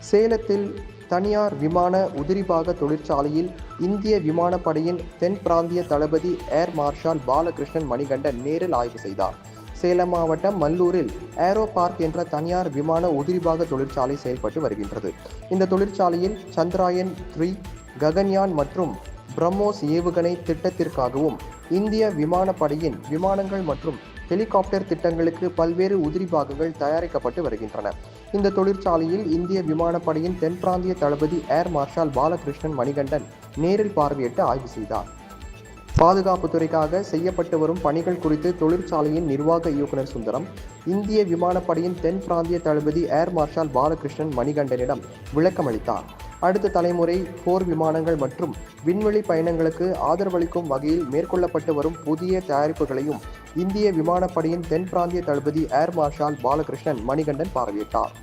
சேலத்தில் தனியார் விமான உதிரிபாக தொழிற்சாலையில் இந்திய விமானப்படையின் தென் பிராந்திய தளபதி ஏர் மார்ஷல் பாலகிருஷ்ணன் மணிகண்டன் நேரில் ஆய்வு செய்தார். சேலம் மாவட்டம் மல்லூரில் ஏரோ பார்க் என்ற தனியார் விமான உதிரிபாக தொழிற்சாலை செயல்பட்டு வருகின்றது. இந்த தொழிற்சாலையில் சந்திராயன் 3, ககன்யான் மற்றும் பிரம்மோஸ் ஏவுகணை திட்டத்திற்காகவும் இந்திய விமானப்படையின் விமானங்கள் மற்றும் ஹெலிகாப்டர் திட்டங்களுக்கு பல்வேறு உதிரி பாகங்கள் தயாரிக்கப்பட்டு வருகின்றன. இந்த தொழிற்சாலையில் இந்திய விமானப்படையின் தென் பிராந்திய தளபதி ஏர் மார்ஷல் பாலகிருஷ்ணன் மணிகண்டன் நேரில் பார்வையிட்டு ஆய்வு செய்தார். பாதுகாப்புத்துறைக்காக செய்யப்பட்டு வரும் பணிகள் குறித்து தொழிற்சாலையின் நிர்வாக இயக்குநர் சுந்தரம் இந்திய விமானப்படையின் தென் பிராந்திய தளபதி ஏர் மார்ஷல் பாலகிருஷ்ணன் மணிகண்டனிடம் விளக்கமளித்தார். அடுத்த தலைமுறை போர் விமானங்கள் மற்றும் விண்வெளி பயணங்களுக்கு ஆதரவளிக்கும் வகையில் மேற்கொள்ளப்பட்டு வரும் புதிய தயாரிப்புகளையும் இந்திய விமானப்படையின் தென் பிராந்திய தளபதி ஏர் மார்ஷல் பாலகிருஷ்ணன் மணிகண்டன் பார்வையிட்டார்.